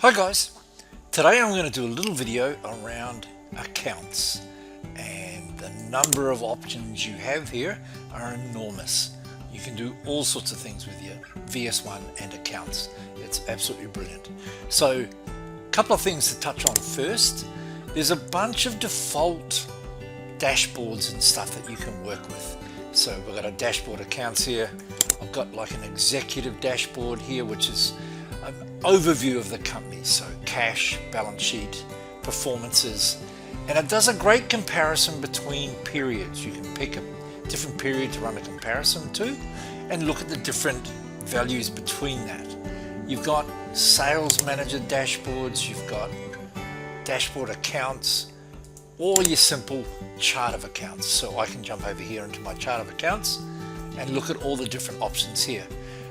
Hi guys, today I'm going to do a little video around accounts, and the number of options you have here are enormous. You can do all sorts of things with your VS1 and accounts. It's absolutely brilliant. So a couple of things to touch on first. There's a bunch of default dashboards and stuff that you can work with. So we've got a dashboard accounts here. I've got like an executive dashboard here, which is an overview of the company, so cash, balance sheet, performances, and it does a great comparison between periods. You can pick a different period to run a comparison to and look at the different values between that. You've got sales manager dashboards, you've got dashboard accounts, or your simple chart of accounts. So I can jump over here into my chart of accounts and look at all the different options here.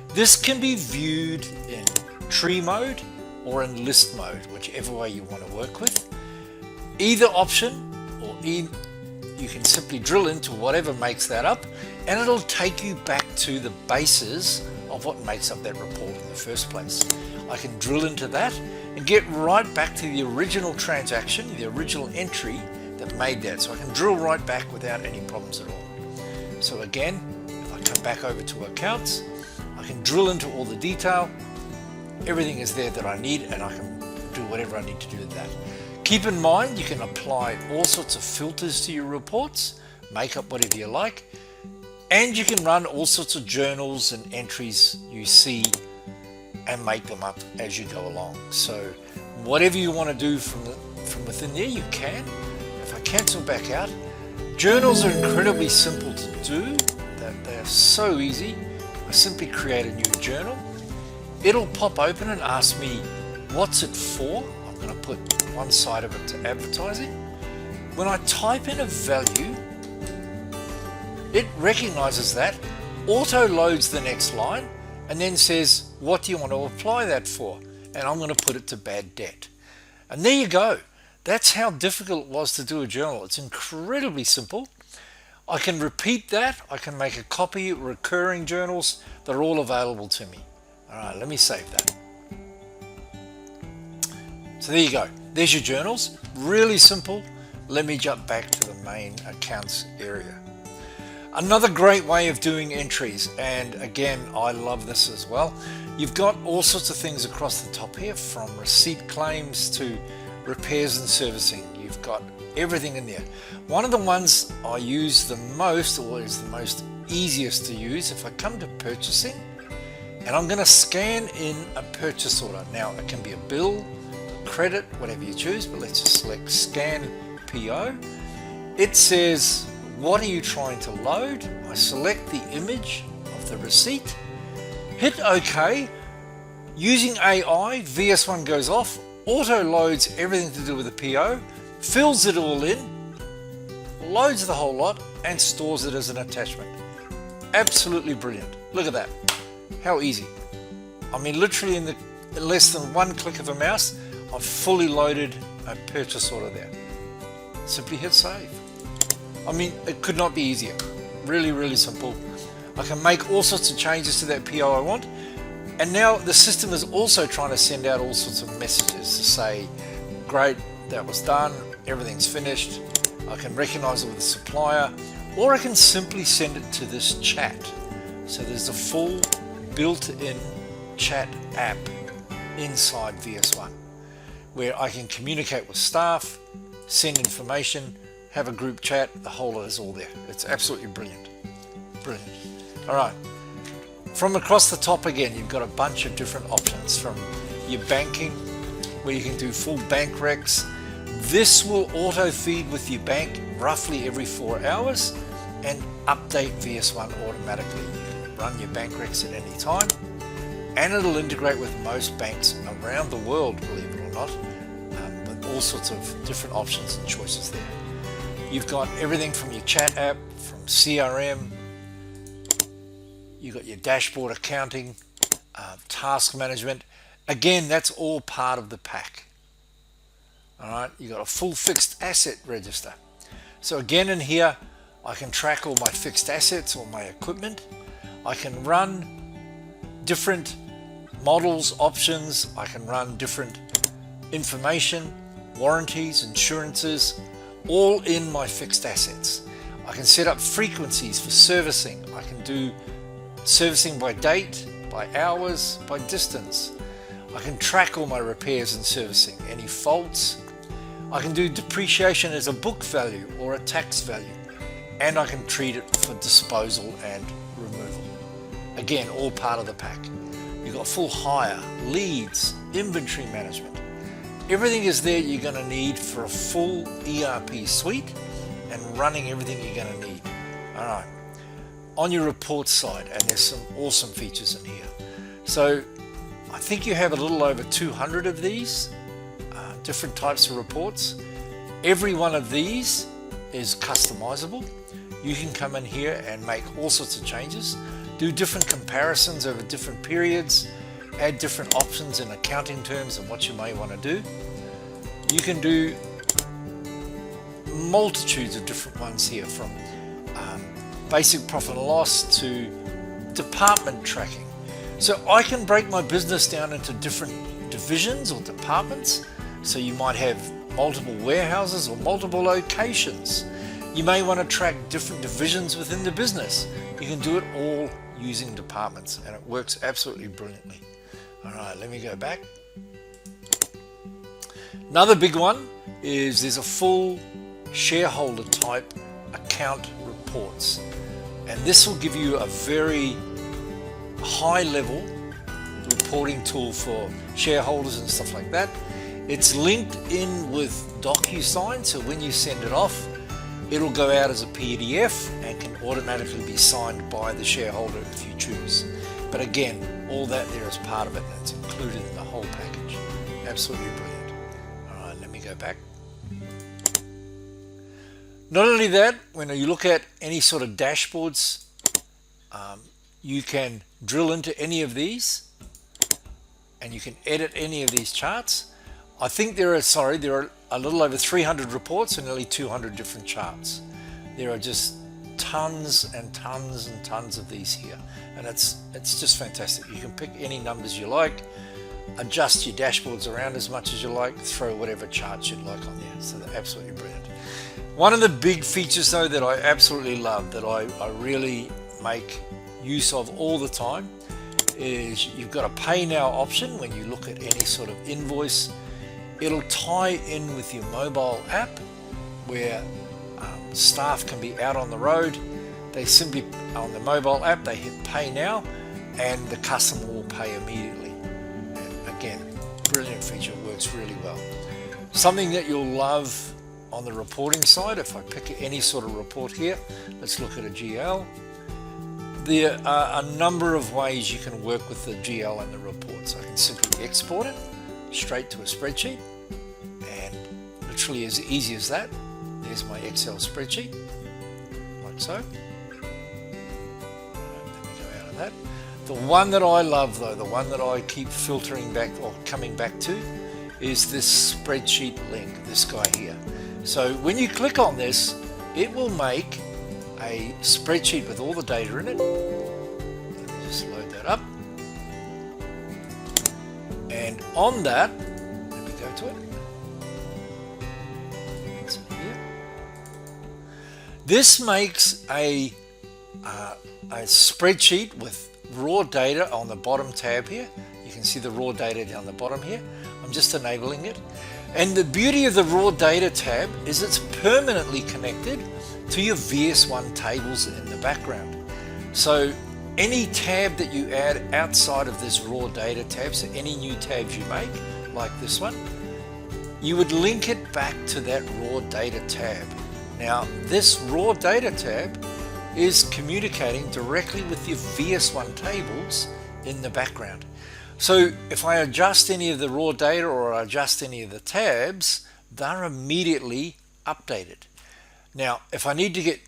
This can be viewed in tree mode or in list mode, whichever way you want to work with. Either option, you can simply drill into whatever makes that up, and it'll take you back to the basis of what makes up that report in the first place. I can drill into that and get right back to the original transaction, the original entry that made that. So I can drill right back without any problems at all. So again, if I come back over to accounts, I can drill into all the detail. Everything is there that I need, and I can do whatever I need to do with that. Keep in mind, you can apply all sorts of filters to your reports, make up whatever you like, and you can run all sorts of journals and entries you see and make them up as you go along. So whatever you want to do from within there, you can. If I cancel back out, journals are incredibly simple to do. They're so easy. I simply create a new journal. It'll pop open and ask me, what's it for? I'm going to put one side of it to advertising. When I type in a value, it recognizes that, auto loads the next line, and then says, what do you want to apply that for? And I'm going to put it to bad debt. And there you go. That's how difficult it was to do a journal. It's incredibly simple. I can repeat that. I can make a copy, recurring journals. They're all available to me. All right, let me save that. So there you go. There's your journals. Really simple. Let me jump back to the main accounts area. Another great way of doing entries, and again, I love this as well. You've got all sorts of things across the top here, from receipt claims to repairs and servicing. You've got everything in there. One of the ones I use the most, or is the most easiest to use, if I come to purchasing, and I'm going to scan in a purchase order. Now it can be a bill, credit, whatever you choose, but let's just select scan PO. It says, what are you trying to load? I select the image of the receipt, hit OK. Using AI, VS1 goes off, auto loads everything to do with the PO, fills it all in, loads the whole lot, and stores it as an attachment. Absolutely brilliant. Look at that. How easy. I mean, literally in less than one click of a mouse, I've fully loaded a purchase order there. Simply hit save. I mean, it could not be easier. Really, really simple. I can make all sorts of changes to that PO I want. And now the system is also trying to send out all sorts of messages to say, great, that was done, everything's finished. I can recognize it with the supplier, or I can simply send it to this chat. So there's a full built-in chat app inside VS1 where I can communicate with staff, send information, have a group chat. The whole lot is all there. It's absolutely brilliant. Brilliant. All right. From across the top again, you've got a bunch of different options, from your banking, where you can do full bank recs. This will auto feed with your bank roughly every 4 hours and update VS1 automatically. You can run your bank recs at any time, and it'll integrate with most banks around the world, believe it or not, with all sorts of different options and choices there. You've got everything from your chat app, from CRM, you've got your dashboard accounting, task management. Again, that's all part of the pack. All right, you've got a full fixed asset register. So again, in here, I can track all my fixed assets or my equipment. I can run different models, options. I can run different information, warranties, insurances, all in my fixed assets. I can set up frequencies for servicing. I can do servicing by date, by hours, by distance. I can track all my repairs and servicing, any faults. I can do depreciation as a book value or a tax value, and I can treat it for disposal and removal. Again, all part of the pack. You've got full hire, leads, inventory management. Everything is there you're going to need for a full ERP suite and running everything you're going to need. All right. On your report side, and there's some awesome features in here. So I think you have a little over 200 of these different types of reports. Every one of these is customizable. You can come in here and make all sorts of changes, do different comparisons over different periods, add different options in accounting terms and what you may want to do. You can do multitudes of different ones here, from basic profit and loss to department tracking. So I can break my business down into different divisions or departments. So you might have multiple warehouses or multiple locations. You may want to track different divisions within the business. You can do it all using departments, and it works absolutely brilliantly. All right, let me go back. Another big one is there's a full shareholder type account reports, and this will give you a very high level reporting tool for shareholders and stuff like that. It's linked in with DocuSign, so when you send it off, it'll go out as a PDF and can automatically be signed by the shareholder if you choose. But again, all that there is part of it, and it's included in the whole package. Absolutely brilliant. All right, let me go back. Not only that, when you look at any sort of dashboards, you can drill into any of these and you can edit any of these charts. I think there are a little over 300 reports and nearly 200 different charts. There are just tons and tons and tons of these here, and it's just fantastic. You can pick any numbers you like, adjust your dashboards around as much as you like, throw whatever charts you'd like on there. So they're absolutely brilliant. One of the big features though that I absolutely love, that I really make use of all the time, is you've got a pay now option. When you look at any sort of invoice, it'll tie in with your mobile app, where staff can be out on the road. They simply, on the mobile app, they hit pay now and the customer will pay immediately. And again, brilliant feature, works really well. Something that you'll love on the reporting side, if I pick any sort of report here, let's look at a GL. There are a number of ways you can work with the GL and the reports. I can simply export it straight to a spreadsheet, and literally as easy as that. There's my Excel spreadsheet, like so. Let me go out of that. The one that I love though, the one that I keep filtering back or coming back to, is this spreadsheet link, this guy here. So when you click on this, it will make a spreadsheet with all the data in it. Let me just load that up. And on that, let me go to it. It's here. This makes a spreadsheet with raw data on the bottom tab here. You can see the raw data down the bottom here. I'm just enabling it. And the beauty of the raw data tab is it's permanently connected to your VS1 tables in the background. So any tab that you add outside of this raw data tab, so any new tabs you make, like this one, you would link it back to that raw data tab. Now, this raw data tab is communicating directly with your VS1 tables in the background. So if I adjust any of the raw data or adjust any of the tabs, they're immediately updated. Now, if I need to get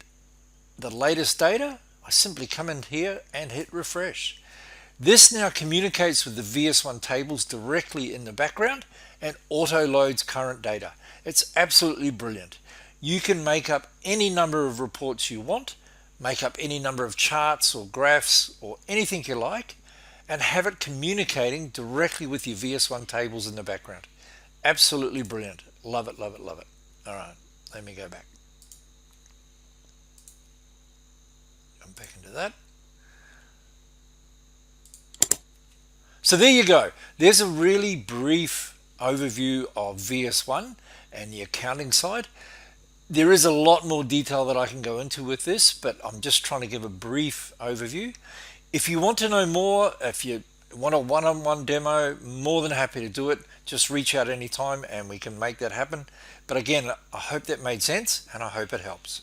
the latest data, I simply come in here and hit refresh. This now communicates with the VS1 tables directly in the background and auto loads current data. It's absolutely brilliant. You can make up any number of reports you want, make up any number of charts or graphs or anything you like, and have it communicating directly with your VS1 tables in the background. Absolutely brilliant. Love it, love it, love it. All right, let me go back. Jump back into that. So there you go. There's a really brief overview of VS1 and the accounting side. There is a lot more detail that I can go into with this, but I'm just trying to give a brief overview. If you want to know more, if you want a one-on-one demo, more than happy to do it. Just reach out anytime and we can make that happen. But again, I hope that made sense and I hope it helps.